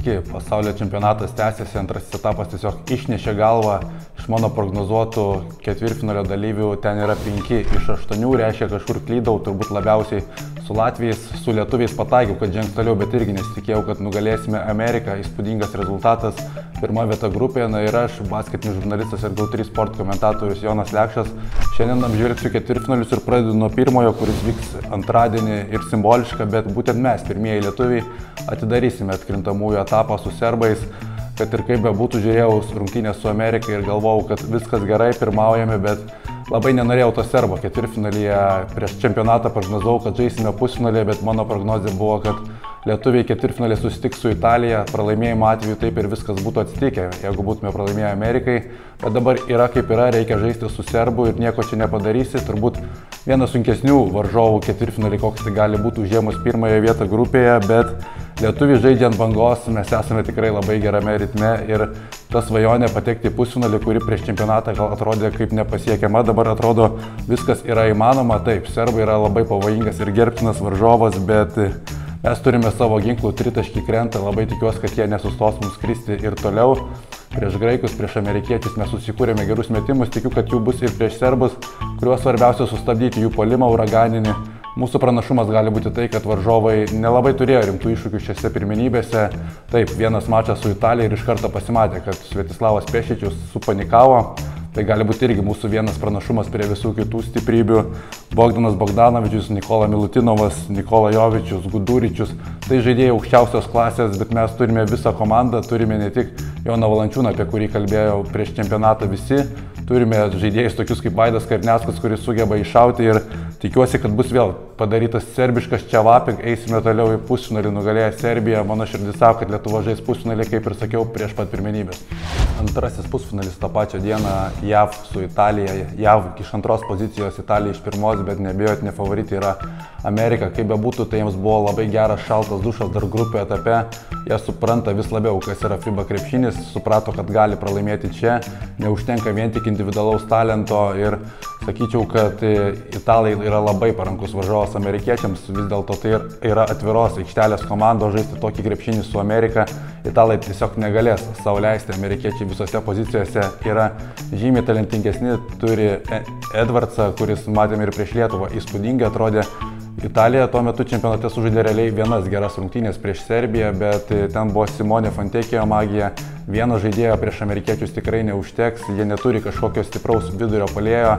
Sveiki, pasaulio čempionatas tęsiasi, antrasis etapas tiesiog išnešė galvą. Iš mano prognozuotų ketvirtfinalio dalyvių ten yra 5 iš 8, reiškia kažkur klydau, turbūt labiausiai su latviais, su lietuviais pataikiau, kad žengs toliau, bet irgi nesitikėjau, kad nugalėsime Ameriką, įspūdingas rezultatas, pirma vieta grupėje, na ir aš, basketinis žurnalistas ir GO3 sport komentatorius Jonas Lekšas. Šiandien apžvelgsiu ketvirtfinalius ir pradedu nuo pirmojo, kuris vyks antradienį ir simboliška, bet būtent mes, pirmieji lietuviai, atidarysime atkrintamųjų etapą su serbais. Kad ir kaip bebūtų, žiūrėjau rungtynės su Amerika ir galvojau, kad viskas gerai, pirmaujame, bet labai nenorėjau to serbo. Ketvirtfinalyje prieš čempionatą prognozavau, kad žaisime pusfinalį, bet mano prognozė buvo, kad lietuviai ketvirtfinalį susitiks su Italija. Pralaimėjimo atveju taip ir viskas būtų atsitikę, jeigu būtume pralaimėję Amerikai. Bet dabar yra kaip yra, reikia žaisti su serbu ir nieko čia nepadarysi. Turbūt vienas sunkesnių varžovų ketvirtfinalį, koks tai gali būti užėmus pirmąją vietą grupėje, bet lietuviai žaidžia ant bangos, mes esame tikrai labai gerame ritme ir ta svajonė patekti į pusfinalį, kuri prieš čempionatą gal atrodė kaip nepasiekiama, dabar atrodo viskas yra įmanoma. Taip, serbai yra labai pavojingas ir gerbtinas varžovas, bet mes turime savo ginklų, tritaškį krenta, labai tikiuosi, kad jie nesustos mums kristi ir toliau. Prieš graikus, prieš amerikiečius mes susikūrėme gerus metimus, tikiu, kad jų bus ir prieš serbus, kuriuos svarbiausia sustabdyti jų puolimą uraganinį. Mūsų pranašumas gali būti tai, kad varžovai nelabai turėjo rimtų iššūkių šiose pirmenybėse. Taip, vienas mačas su Italija ir iš karto pasimatė, kad Svetislavas Pešičius supanikavo. Tai gali būti irgi mūsų vienas pranašumas prie visų kitų stiprybių. Bogdanas Bogdanovičius, Nikola Milutinovas, Nikola Jovičius, Guduričius. Tai žaidėjai aukščiausios klasės, bet mes turime visą komandą, turime ne tik Joną Valančiūną, apie kurį kalbėjau prieš čempionatą visi. Turime žaidėjus tokius kaip Vaidas Karneckas, kuris sugeba iššauti ir tikiuosi, kad bus vėl padarytas serbiškas čevapik, eisime toliau į pusfinalį, nugalėję Serbiją. Mano širdis sako, kad Lietuva žais pusfinalį, kaip ir sakiau, prieš pat pirmenybės. Antrasis pusfinalis tą pačią dieną JAV su Italija. JAV iš antros pozicijos, Italija iš pirmos, bet neabejotinė favoritė yra Amerika. Kaip bebūtų, tai jiems buvo labai geras šaltas dušas dar grupė etape. Jie supranta vis labiau, kas yra FIBA krepšinis, suprato, kad gali pralaimėti čia. Neužtenka vien tik individualaus talento ir sakyčiau, kad italai yra labai parankus varžovas amerikiečiams, vis dėlto tai yra atviros aikštelės komandos, žaisti tokį krepšinį su Amerika. Italai tiesiog negalės sau leisti, amerikiečiai visose pozicijose yra žymiai talentingesni, turi Edvardsą, kuris matėme ir prieš Lietuvą, įspūdingai atrodė. Italija tuo metu čempionate sužaidė realiai vienas geras rungtynės prieš Serbiją, bet ten buvo Simone Fontekijo magija. Vieno žaidėjo prieš amerikiečius tikrai neužteks, jie neturi kažkokio stipraus vidurio puolėjo,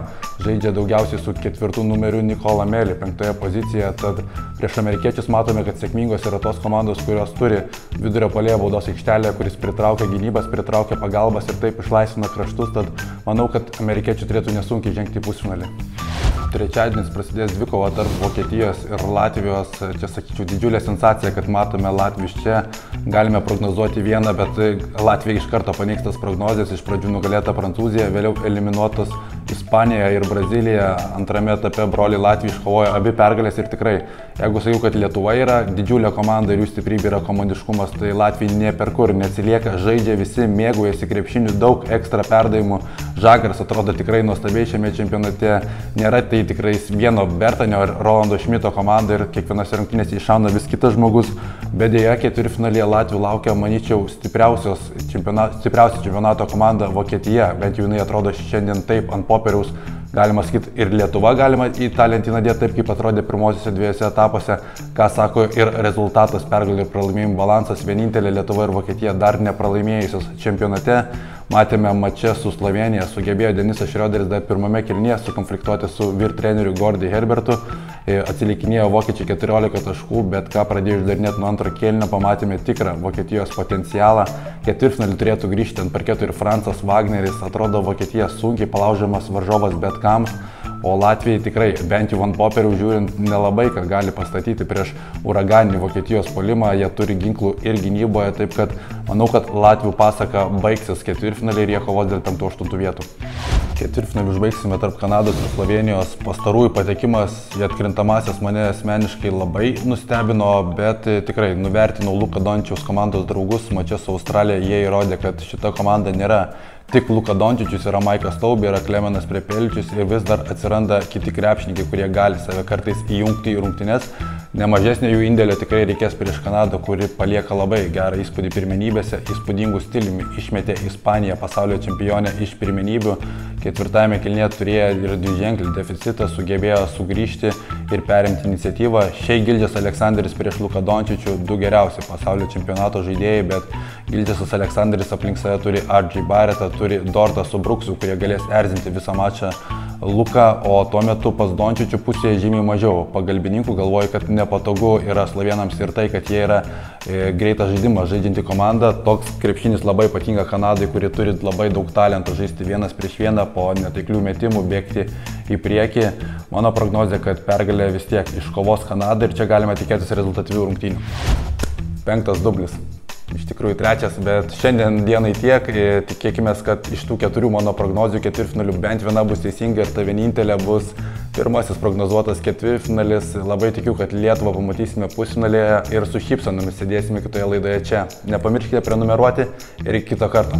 žaidžia daugiausiai su ketvirtų numeriu Nikola Meli, 5 pozicijoje, tad prieš amerikiečius matome, kad sėkmingos yra tos komandos, kurios turi vidurio puolėjo baudos aikštelę, kuris pritraukia gynybas, pritraukia pagalbas ir taip išlaisvina kraštus, tad manau, kad amerikiečiai turėtų nesunkiai žengti į pusfinalį. Trečiadienis prasidės dvikova tarp Vokietijos ir Latvijos. Čia sakyčiau didžiulė sensacija, kad matome latvius čia. Galime prognozuoti vieną, bet Latvija iš karto paneigs tas prognozijas. Iš pradžių nugalėta Prancūzija, vėliau eliminuotos Ispanija ir Brazilija. Antrame etape broliai Latvijai iškovojo abi pergalės ir tikrai, jeigu sakiau, kad Lietuva yra didžiulė komanda ir jų stiprybė yra komandiškumas, tai Latvija nie per kur neatsilieka, žaidžia visi, mėgaujasi krepšiniu, daug ekstra perdavimų. Žagaras atrodo tikrai nuostabiai šiame čempionate. Nėra tai tikrai vieno Bertanio ir Rolando Šmito komanda ir kiekvienose rungtynėse iššauna vis kitas žmogus, bet dėja ketvirtfinalyje Latvių laukia, manyčiau, stipriausia čempionato komanda Vokietija, bent jau jinai atrodo šiandien taip ant popieriaus. Galima sakyti, ir Lietuva galima į tą lentyną dėti taip, kaip atrodė pirmosiuose dviejose etapuose, ką sako ir rezultatas, pergalių ir pralaimėjimų balansas, vienintelė Lietuva ir Vokietija dar nepralaimėjusios čempionate. Matėme mače su Slovėnija, sugebėjo Denisas Šrioderis dar pirmame kėlinyje sukonfliktuoti su vyr treneriu Gordy Herbertu, atsilikinėjo vokiečiai 14 taškų, bet ką pradėjo išdarinėti nuo antro kėlinio, pamatėme tikrą Vokietijos potencialą. Ketvirtfinalį turėtų grįžti ant parketo ir Francas Wagneris, atrodo Vokietija sunkiai palaužiamas varžovas bet kam. O Latvijai tikrai, bent jau ant popierių žiūrint, nelabai ką gali pastatyti prieš uraganinį Vokietijos puolimą. Jie turi ginklų ir gynyboje, taip kad manau, kad Latvių pasaka baigsis ketvirtfinalį ir jie kovos dėl 5-8 vietų. Ketvirtfinalį užbaigsime tarp Kanados ir Slovėnijos. Pastarųjų patekimas į atkrintamąsias mane asmeniškai labai nustebino, bet tikrai nuvertinau Luka Dončiaus komandos draugus. Mače su Australija jie įrodė, kad šita komanda nėra Tik Luka Dončičius yra Maikas Taubė, yra Klemenas Prepeličius ir vis dar atsiranda kiti krepšininkai, kurie gali save kartais įjungti į rungtynes. Nemažesnė jų indėlio tikrai reikės prieš Kanadą, kuri palieka labai gerą įspūdį pirmenybėse, įspūdingų stiliumi, išmetė Ispaniją pasaulio čempionę iš pirmenybių, ketvirtajame kėlinyje turėjo ir dviženklį deficitą, sugebėjo sugrįžti ir perimti iniciatyvą. Šiai Gildžias Aleksandris prieš Luką Dončičių, du geriausi pasaulio čempionato žaidėjai, bet Gildžiasas Aleksandris aplink save turi RJ Barrettą, turi Dortą su Brooksu, kurie galės erzinti visą mačą Luką, o tuo metu pas Dončičių pusėje žymiai mažiau pagalbininkų. Galvoju, kad nepatogu yra slovėnams ir tai, kad jie yra greitą žaidimą žaidžianti komanda. Toks krepšinis labai patinka Kanadai, kuri turi labai daug talentų žaisti vienas prieš vieną, po netaiklių metimų bėgti į priekį. Mano prognozė, kad pergalė vis tiek iškovos Kanada ir čia galime tikėtis rezultatyvių rungtynių. 5 dublis. Iš tikrųjų 3, bet šiandien dienai tiek. Tikėkime, kad iš tų 4 mano prognozių ketvirtfinalių bent viena bus teisinga ir ta vienintelė bus pirmasis prognozuotas ketvirtfinalis. Labai tikiu, kad Lietuvą pamatysime pusfinalėje ir su šypsenomis sėdėsime kitoje laidoje čia. Nepamirškite prenumeruoti ir iki kito karto.